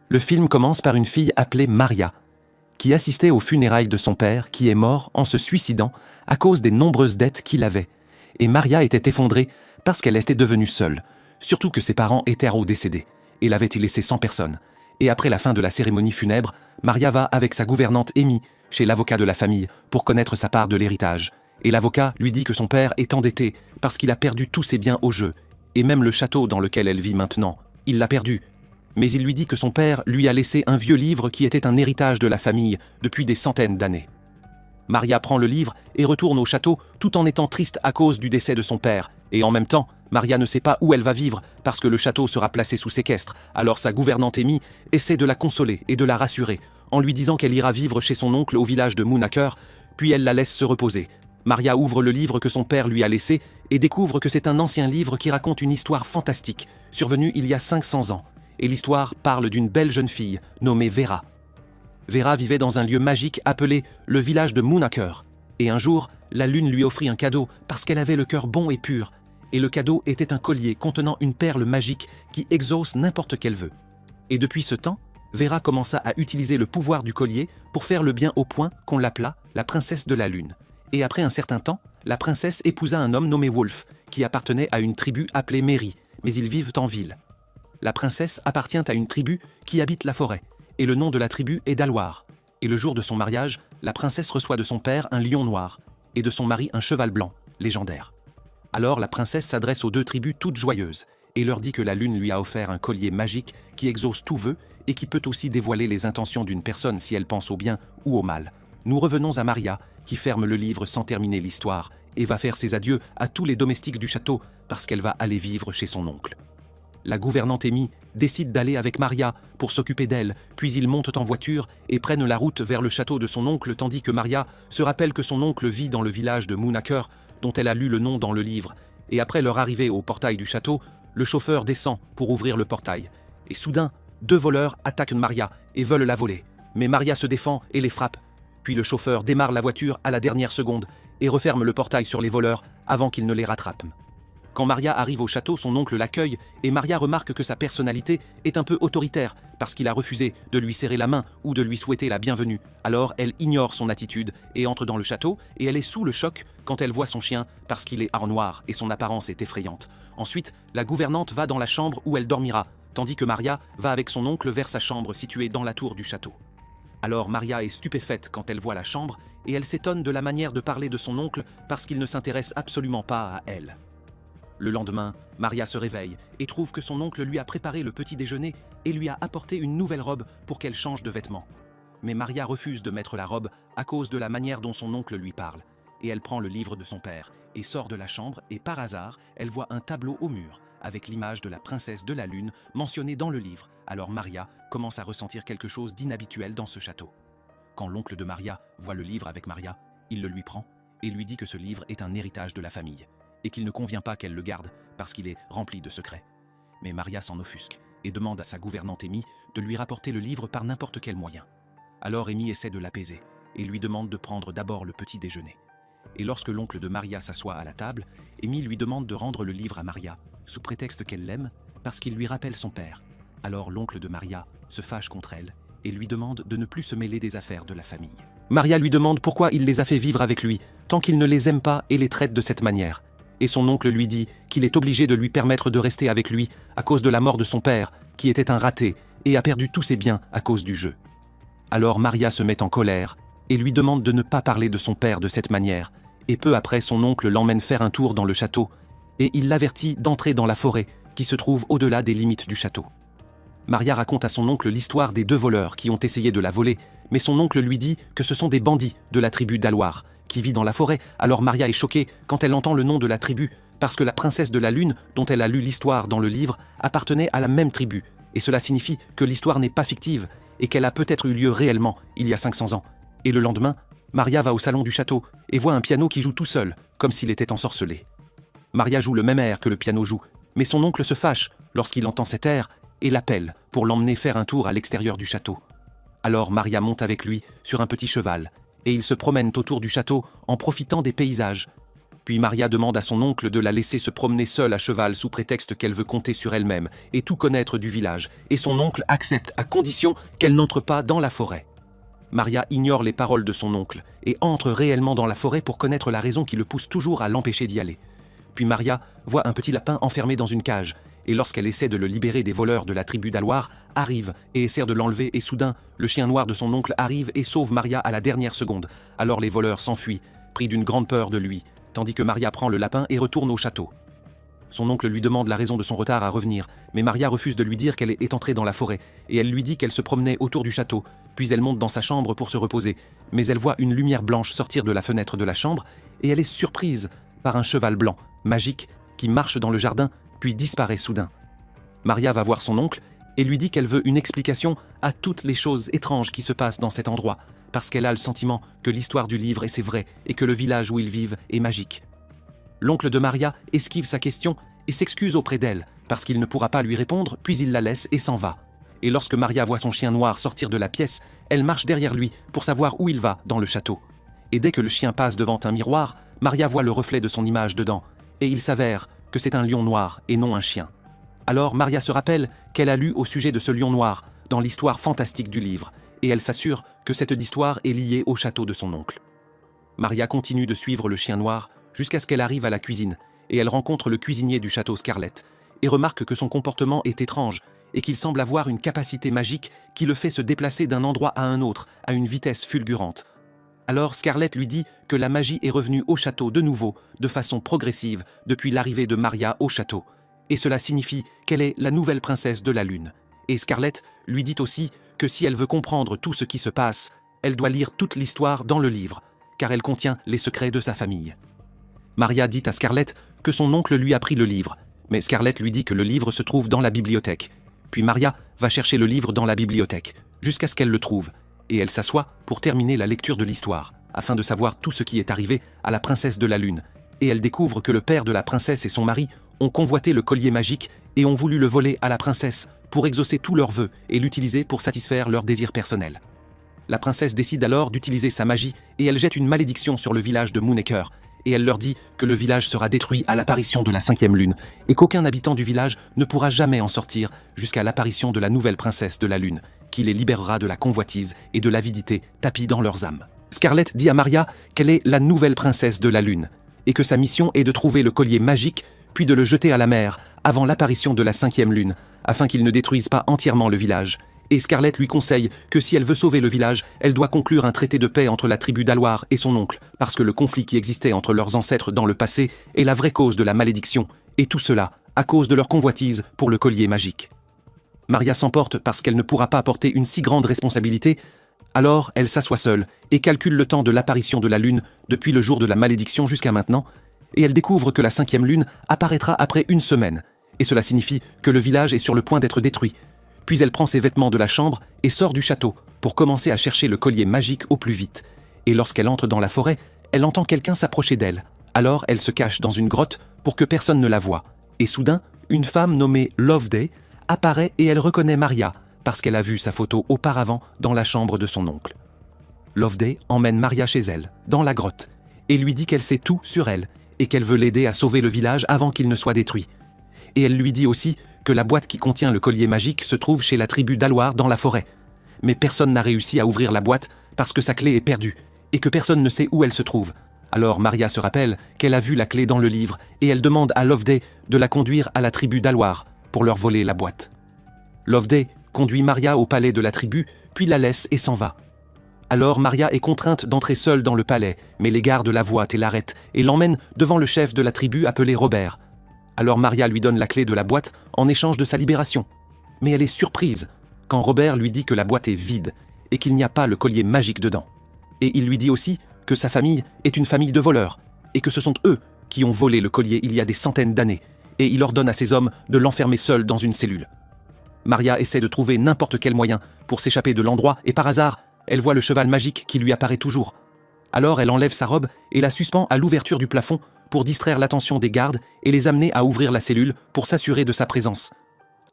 Le film commence par une fille appelée Maria, qui assistait aux funérailles de son père, qui est mort en se suicidant à cause des nombreuses dettes qu'il avait. Et Maria était effondrée parce qu'elle était devenue seule, surtout que ses parents étaient décédés, et l'avaient laissée sans personne. Et après la fin de la cérémonie funèbre, Maria va avec sa gouvernante Amy chez l'avocat de la famille pour connaître sa part de l'héritage. Et l'avocat lui dit que son père est endetté parce qu'il a perdu tous ses biens au jeu, et même le château dans lequel elle vit maintenant, il l'a perdu. Mais il lui dit que son père lui a laissé un vieux livre qui était un héritage de la famille depuis des centaines d'années. Maria prend le livre et retourne au château tout en étant triste à cause du décès de son père. Et en même temps, Maria ne sait pas où elle va vivre parce que le château sera placé sous séquestre. Alors sa gouvernante Amy essaie de la consoler et de la rassurer en lui disant qu'elle ira vivre chez son oncle au village de Moonaker, puis elle la laisse se reposer. Maria ouvre le livre que son père lui a laissé et découvre que c'est un ancien livre qui raconte une histoire fantastique, survenue il y a 500 ans. Et l'histoire parle d'une belle jeune fille nommée Vera. Vera vivait dans un lieu magique appelé le village de Moonaker. Et un jour, la lune lui offrit un cadeau parce qu'elle avait le cœur bon et pur. Et le cadeau était un collier contenant une perle magique qui exauce n'importe quel vœu. Et depuis ce temps, Vera commença à utiliser le pouvoir du collier pour faire le bien au point qu'on l'appela la princesse de la lune. Et après un certain temps, la princesse épousa un homme nommé Wolf, qui appartenait à une tribu appelée Mary, mais ils vivent en ville. La princesse appartient à une tribu qui habite la forêt, et le nom de la tribu est Dalwar. Et le jour de son mariage, la princesse reçoit de son père un lion noir, et de son mari un cheval blanc, légendaire. Alors la princesse s'adresse aux deux tribus toutes joyeuses, et leur dit que la lune lui a offert un collier magique qui exauce tout vœu, et qui peut aussi dévoiler les intentions d'une personne si elle pense au bien ou au mal. Nous revenons à Maria, qui ferme le livre sans terminer l'histoire, et va faire ses adieux à tous les domestiques du château, parce qu'elle va aller vivre chez son oncle. La gouvernante Amy décide d'aller avec Maria pour s'occuper d'elle, puis ils montent en voiture et prennent la route vers le château de son oncle, tandis que Maria se rappelle que son oncle vit dans le village de Moonaker, dont elle a lu le nom dans le livre. Et après leur arrivée au portail du château, le chauffeur descend pour ouvrir le portail. Et soudain, deux voleurs attaquent Maria et veulent la voler. Mais Maria se défend et les frappe. Puis le chauffeur démarre la voiture à la dernière seconde et referme le portail sur les voleurs avant qu'ils ne les rattrapent. Quand Maria arrive au château, son oncle l'accueille et Maria remarque que sa personnalité est un peu autoritaire parce qu'il a refusé de lui serrer la main ou de lui souhaiter la bienvenue. Alors elle ignore son attitude et entre dans le château et elle est sous le choc quand elle voit son chien parce qu'il est noir et son apparence est effrayante. Ensuite, la gouvernante va dans la chambre où elle dormira, tandis que Maria va avec son oncle vers sa chambre située dans la tour du château. Alors Maria est stupéfaite quand elle voit la chambre et elle s'étonne de la manière de parler de son oncle parce qu'il ne s'intéresse absolument pas à elle. Le lendemain, Maria se réveille et trouve que son oncle lui a préparé le petit déjeuner et lui a apporté une nouvelle robe pour qu'elle change de vêtements. Mais Maria refuse de mettre la robe à cause de la manière dont son oncle lui parle. Et elle prend le livre de son père et sort de la chambre et par hasard, elle voit un tableau au mur avec l'image de la princesse de la lune mentionnée dans le livre. Alors Maria commence à ressentir quelque chose d'inhabituel dans ce château. Quand l'oncle de Maria voit le livre avec Maria, il le lui prend et lui dit que ce livre est un héritage de la famille et qu'il ne convient pas qu'elle le garde parce qu'il est rempli de secrets. Mais Maria s'en offusque et demande à sa gouvernante Amy de lui rapporter le livre par n'importe quel moyen. Alors Amy essaie de l'apaiser et lui demande de prendre d'abord le petit déjeuner. Et lorsque l'oncle de Maria s'assoit à la table, Amy lui demande de rendre le livre à Maria, sous prétexte qu'elle l'aime, parce qu'il lui rappelle son père. Alors l'oncle de Maria se fâche contre elle et lui demande de ne plus se mêler des affaires de la famille. Maria lui demande pourquoi il les a fait vivre avec lui, tant qu'il ne les aime pas et les traite de cette manière. Et son oncle lui dit qu'il est obligé de lui permettre de rester avec lui à cause de la mort de son père, qui était un raté et a perdu tous ses biens à cause du jeu. Alors Maria se met en colère et lui demande de ne pas parler de son père de cette manière, et peu après son oncle l'emmène faire un tour dans le château, et il l'avertit d'entrer dans la forêt qui se trouve au-delà des limites du château. Maria raconte à son oncle l'histoire des deux voleurs qui ont essayé de la voler, mais son oncle lui dit que ce sont des bandits de la tribu Dalwar, qui vit dans la forêt. Alors Maria est choquée quand elle entend le nom de la tribu, parce que la princesse de la lune, dont elle a lu l'histoire dans le livre, appartenait à la même tribu, et cela signifie que l'histoire n'est pas fictive, et qu'elle a peut-être eu lieu réellement, il y a 500 ans. Et le lendemain, Maria va au salon du château, et voit un piano qui joue tout seul, comme s'il était ensorcelé. Maria joue le même air que le piano joue, mais son oncle se fâche lorsqu'il entend cet air, et l'appelle pour l'emmener faire un tour à l'extérieur du château. Alors Maria monte avec lui sur un petit cheval, et ils se promènent autour du château en profitant des paysages. Puis Maria demande à son oncle de la laisser se promener seule à cheval sous prétexte qu'elle veut compter sur elle-même et tout connaître du village, et son oncle accepte à condition qu'elle n'entre pas dans la forêt. Maria ignore les paroles de son oncle et entre réellement dans la forêt pour connaître la raison qui le pousse toujours à l'empêcher d'y aller. Puis Maria voit un petit lapin enfermé dans une cage, et lorsqu'elle essaie de le libérer des voleurs de la tribu d'Aloir, arrive et essaie de l'enlever, et soudain, le chien noir de son oncle arrive et sauve Maria à la dernière seconde. Alors les voleurs s'enfuient, pris d'une grande peur de lui, tandis que Maria prend le lapin et retourne au château. Son oncle lui demande la raison de son retard à revenir, mais Maria refuse de lui dire qu'elle est entrée dans la forêt, et elle lui dit qu'elle se promenait autour du château, puis elle monte dans sa chambre pour se reposer, mais elle voit une lumière blanche sortir de la fenêtre de la chambre, et elle est surprise par un cheval blanc, magique, qui marche dans le jardin, puis disparaît soudain. Maria va voir son oncle et lui dit qu'elle veut une explication à toutes les choses étranges qui se passent dans cet endroit, parce qu'elle a le sentiment que l'histoire du livre est vraie et que le village où ils vivent est magique. L'oncle de Maria esquive sa question et s'excuse auprès d'elle, parce qu'il ne pourra pas lui répondre, puis il la laisse et s'en va. Et lorsque Maria voit son chien noir sortir de la pièce, elle marche derrière lui pour savoir où il va dans le château. Et dès que le chien passe devant un miroir, Maria voit le reflet de son image dedans, et il s'avère que c'est un lion noir et non un chien. Alors Maria se rappelle qu'elle a lu au sujet de ce lion noir dans l'histoire fantastique du livre, et elle s'assure que cette histoire est liée au château de son oncle. Maria continue de suivre le chien noir jusqu'à ce qu'elle arrive à la cuisine, et elle rencontre le cuisinier du château Scarlett, et remarque que son comportement est étrange, et qu'il semble avoir une capacité magique qui le fait se déplacer d'un endroit à un autre à une vitesse fulgurante. Alors Scarlett lui dit que la magie est revenue au château de nouveau, de façon progressive, depuis l'arrivée de Maria au château. Et cela signifie qu'elle est la nouvelle princesse de la Lune. Et Scarlett lui dit aussi que si elle veut comprendre tout ce qui se passe, elle doit lire toute l'histoire dans le livre, car elle contient les secrets de sa famille. Maria dit à Scarlett que son oncle lui a pris le livre, mais Scarlett lui dit que le livre se trouve dans la bibliothèque. Puis Maria va chercher le livre dans la bibliothèque, jusqu'à ce qu'elle le trouve, et elle s'assoit pour terminer la lecture de l'histoire, afin de savoir tout ce qui est arrivé à la princesse de la Lune. Et elle découvre que le père de la princesse et son mari ont convoité le collier magique et ont voulu le voler à la princesse pour exaucer tous leurs vœux et l'utiliser pour satisfaire leurs désirs personnels. La princesse décide alors d'utiliser sa magie et elle jette une malédiction sur le village de Moonaker, et elle leur dit que le village sera détruit à l'apparition de la 5e lune et qu'aucun habitant du village ne pourra jamais en sortir jusqu'à l'apparition de la nouvelle princesse de la Lune, qui les libérera de la convoitise et de l'avidité tapie dans leurs âmes. Scarlett dit à Maria qu'elle est la nouvelle princesse de la Lune et que sa mission est de trouver le collier magique puis de le jeter à la mer avant l'apparition de la 5e lune, afin qu'il ne détruise pas entièrement le village. Et Scarlett lui conseille que si elle veut sauver le village, elle doit conclure un traité de paix entre la tribu d'Aloir et son oncle, parce que le conflit qui existait entre leurs ancêtres dans le passé est la vraie cause de la malédiction, et tout cela à cause de leur convoitise pour le collier magique. Maria s'emporte parce qu'elle ne pourra pas porter une si grande responsabilité, alors elle s'assoit seule et calcule le temps de l'apparition de la lune depuis le jour de la malédiction jusqu'à maintenant, et elle découvre que la 5e lune apparaîtra après 1 semaine, et cela signifie que le village est sur le point d'être détruit. Puis elle prend ses vêtements de la chambre et sort du château pour commencer à chercher le collier magique au plus vite. Et lorsqu'elle entre dans la forêt, elle entend quelqu'un s'approcher d'elle. Alors elle se cache dans une grotte pour que personne ne la voie. Et soudain, une femme nommée Loveday apparaît et elle reconnaît Maria parce qu'elle a vu sa photo auparavant dans la chambre de son oncle. Loveday emmène Maria chez elle, dans la grotte, et lui dit qu'elle sait tout sur elle et qu'elle veut l'aider à sauver le village avant qu'il ne soit détruit. Et elle lui dit aussi que la boîte qui contient le collier magique se trouve chez la tribu d'Aloir dans la forêt. Mais personne n'a réussi à ouvrir la boîte parce que sa clé est perdue et que personne ne sait où elle se trouve. Alors Maria se rappelle qu'elle a vu la clé dans le livre et elle demande à Loveday de la conduire à la tribu d'Aloir pour leur voler la boîte. Loveday conduit Maria au palais de la tribu, puis la laisse et s'en va. Alors Maria est contrainte d'entrer seule dans le palais, mais les gardes la voient et l'arrêtent et l'emmènent devant le chef de la tribu appelé Robert. Alors Maria lui donne la clé de la boîte en échange de sa libération. Mais elle est surprise quand Robert lui dit que la boîte est vide et qu'il n'y a pas le collier magique dedans. Et il lui dit aussi que sa famille est une famille de voleurs et que ce sont eux qui ont volé le collier il y a des centaines d'années, et il ordonne à ses hommes de l'enfermer seul dans une cellule. Maria essaie de trouver n'importe quel moyen pour s'échapper de l'endroit et par hasard, elle voit le cheval magique qui lui apparaît toujours. Alors elle enlève sa robe et la suspend à l'ouverture du plafond pour distraire l'attention des gardes et les amener à ouvrir la cellule pour s'assurer de sa présence.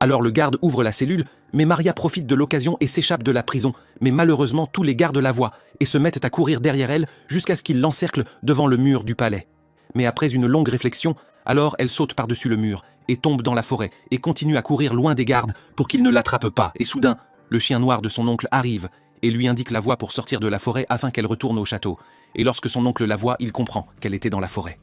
Alors le garde ouvre la cellule, mais Maria profite de l'occasion et s'échappe de la prison, mais malheureusement tous les gardes la voient et se mettent à courir derrière elle jusqu'à ce qu'ils l'encerclent devant le mur du palais. Mais après une longue réflexion, alors elle saute par-dessus le mur et tombe dans la forêt et continue à courir loin des gardes pour qu'ils ne l'attrapent pas. Et soudain, le chien noir de son oncle arrive et lui indique la voie pour sortir de la forêt afin qu'elle retourne au château. Et lorsque son oncle la voit, il comprend qu'elle était dans la forêt.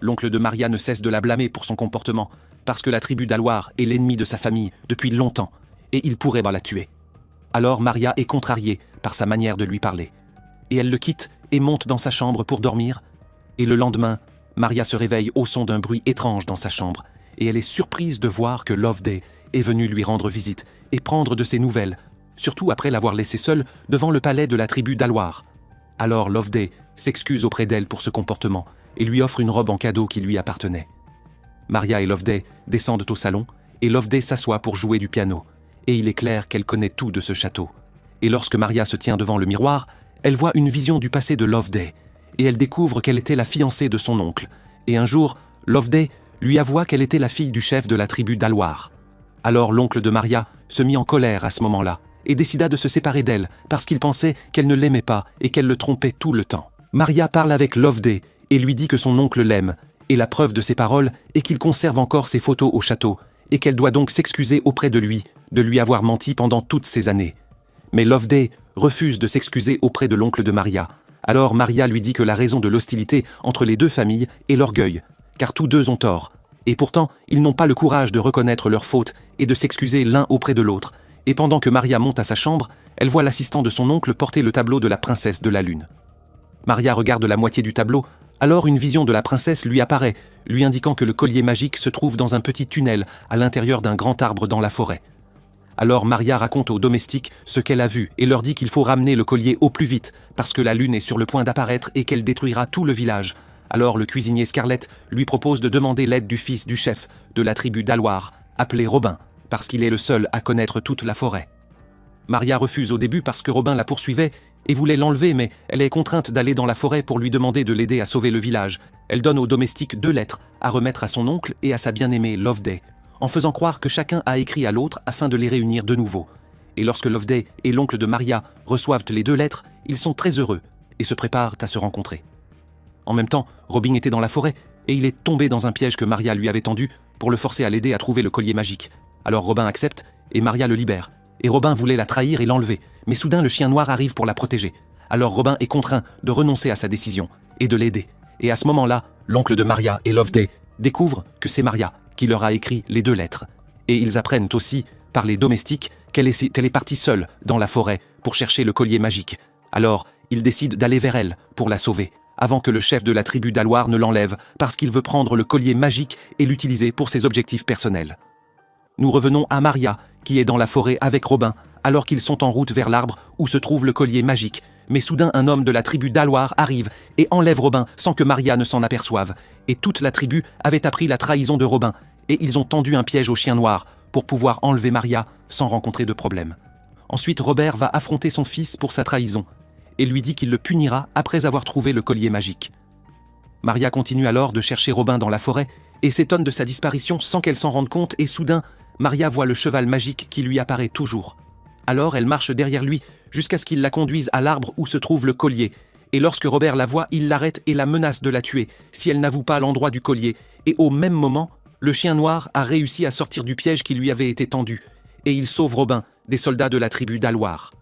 L'oncle de Maria ne cesse de la blâmer pour son comportement, parce que la tribu d'Aloir est l'ennemi de sa famille depuis longtemps, et il pourrait la tuer. Alors Maria est contrariée par sa manière de lui parler. Et elle le quitte et monte dans sa chambre pour dormir. Et le lendemain, Maria se réveille au son d'un bruit étrange dans sa chambre, et elle est surprise de voir que Loveday est venu lui rendre visite et prendre de ses nouvelles, surtout après l'avoir laissée seule devant le palais de la tribu d'Aloir. Alors Loveday s'excuse auprès d'elle pour ce comportement et lui offre une robe en cadeau qui lui appartenait. Maria et Loveday descendent au salon et Loveday s'assoit pour jouer du piano. Et il est clair qu'elle connaît tout de ce château. Et lorsque Maria se tient devant le miroir, elle voit une vision du passé de Loveday et elle découvre qu'elle était la fiancée de son oncle. Et un jour, Loveday lui avoua qu'elle était la fille du chef de la tribu d'Aloir. Alors l'oncle de Maria se mit en colère à ce moment-là et décida de se séparer d'elle parce qu'il pensait qu'elle ne l'aimait pas et qu'elle le trompait tout le temps. Maria parle avec Loveday et lui dit que son oncle l'aime, et la preuve de ses paroles est qu'il conserve encore ses photos au château, et qu'elle doit donc s'excuser auprès de lui avoir menti pendant toutes ces années. Mais Loveday refuse de s'excuser auprès de l'oncle de Maria. Alors Maria lui dit que la raison de l'hostilité entre les deux familles est l'orgueil, car tous deux ont tort, et pourtant ils n'ont pas le courage de reconnaître leurs fautes et de s'excuser l'un auprès de l'autre. Et pendant que Maria monte à sa chambre, elle voit l'assistant de son oncle porter le tableau de la princesse de la lune. Maria regarde la moitié du tableau, alors une vision de la princesse lui apparaît, lui indiquant que le collier magique se trouve dans un petit tunnel à l'intérieur d'un grand arbre dans la forêt. Alors Maria raconte aux domestiques ce qu'elle a vu et leur dit qu'il faut ramener le collier au plus vite, parce que la lune est sur le point d'apparaître et qu'elle détruira tout le village. Alors le cuisinier Scarlett lui propose de demander l'aide du fils du chef de la tribu d'Aloir, appelé Robin, parce qu'il est le seul à connaître toute la forêt. Maria refuse au début parce que Robin la poursuivait et voulait l'enlever, mais elle est contrainte d'aller dans la forêt pour lui demander de l'aider à sauver le village. Elle donne aux domestiques 2 lettres à remettre à son oncle et à sa bien-aimée Loveday, en faisant croire que chacun a écrit à l'autre afin de les réunir de nouveau. Et lorsque Loveday et l'oncle de Maria reçoivent les 2 lettres, ils sont très heureux et se préparent à se rencontrer. En même temps, Robin était dans la forêt et il est tombé dans un piège que Maria lui avait tendu pour le forcer à l'aider à trouver le collier magique. Alors Robin accepte et Maria le libère. Et Robin voulait la trahir et l'enlever, mais soudain le chien noir arrive pour la protéger. Alors Robin est contraint de renoncer à sa décision et de l'aider. Et à ce moment-là, l'oncle de Maria et Loveday découvrent que c'est Maria qui leur a écrit les 2 lettres. Et ils apprennent aussi, par les domestiques, qu'elle est partie seule dans la forêt pour chercher le collier magique. Alors, ils décident d'aller vers elle pour la sauver, avant que le chef de la tribu d'Aloir ne l'enlève, parce qu'il veut prendre le collier magique et l'utiliser pour ses objectifs personnels. Nous revenons à Maria, qui est dans la forêt avec Robin, alors qu'ils sont en route vers l'arbre où se trouve le collier magique. Mais soudain, un homme de la tribu d'Aloir arrive et enlève Robin sans que Maria ne s'en aperçoive. Et toute la tribu avait appris la trahison de Robin, et ils ont tendu un piège au chien noir pour pouvoir enlever Maria sans rencontrer de problème. Ensuite, Robert va affronter son fils pour sa trahison, et lui dit qu'il le punira après avoir trouvé le collier magique. Maria continue alors de chercher Robin dans la forêt, et s'étonne de sa disparition sans qu'elle s'en rende compte, et soudain, Maria voit le cheval magique qui lui apparaît toujours. Alors elle marche derrière lui jusqu'à ce qu'il la conduise à l'arbre où se trouve le collier. Et lorsque Robert la voit, il l'arrête et la menace de la tuer si elle n'avoue pas l'endroit du collier. Et au même moment, le chien noir a réussi à sortir du piège qui lui avait été tendu. Et il sauve Robin des soldats de la tribu d'Aloir.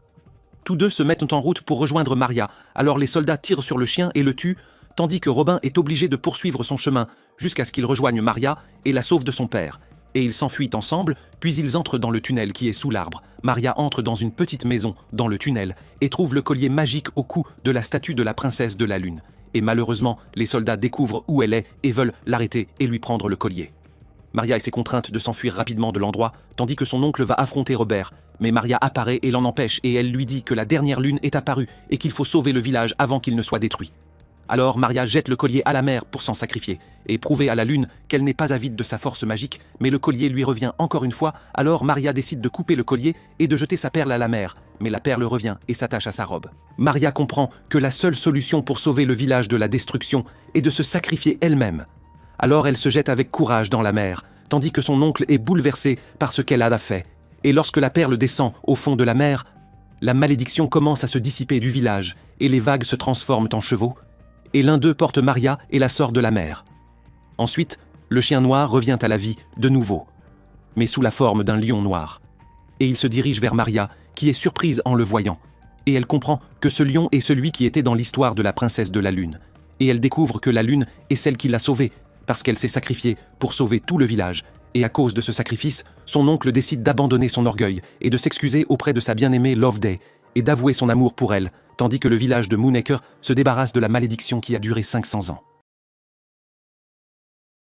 Tous deux se mettent en route pour rejoindre Maria. Alors les soldats tirent sur le chien et le tuent, tandis que Robin est obligé de poursuivre son chemin jusqu'à ce qu'il rejoigne Maria et la sauve de son père. Et ils s'enfuient ensemble, puis ils entrent dans le tunnel qui est sous l'arbre. Maria entre dans une petite maison, dans le tunnel, et trouve le collier magique au cou de la statue de la princesse de la lune. Et malheureusement, les soldats découvrent où elle est et veulent l'arrêter et lui prendre le collier. Maria essaie contrainte de s'enfuir rapidement de l'endroit, tandis que son oncle va affronter Robert. Mais Maria apparaît et l'en empêche, et elle lui dit que la dernière lune est apparue et qu'il faut sauver le village avant qu'il ne soit détruit. Alors Maria jette le collier à la mer pour s'en sacrifier, et prouver à la lune qu'elle n'est pas avide de sa force magique, mais le collier lui revient encore une fois, alors Maria décide de couper le collier et de jeter sa perle à la mer, mais la perle revient et s'attache à sa robe. Maria comprend que la seule solution pour sauver le village de la destruction est de se sacrifier elle-même. Alors elle se jette avec courage dans la mer, tandis que son oncle est bouleversé par ce qu'elle a fait. Et lorsque la perle descend au fond de la mer, la malédiction commence à se dissiper du village, et les vagues se transforment en chevaux, et l'un d'eux porte Maria et la sort de la mer. Ensuite, le chien noir revient à la vie de nouveau, mais sous la forme d'un lion noir. Et il se dirige vers Maria, qui est surprise en le voyant. Et elle comprend que ce lion est celui qui était dans l'histoire de la princesse de la Lune. Et elle découvre que la Lune est celle qui l'a sauvée, parce qu'elle s'est sacrifiée pour sauver tout le village. Et à cause de ce sacrifice, son oncle décide d'abandonner son orgueil et de s'excuser auprès de sa bien-aimée Loveday et d'avouer son amour pour elle, tandis que le village de Moonacre se débarrasse de la malédiction qui a duré 500 ans.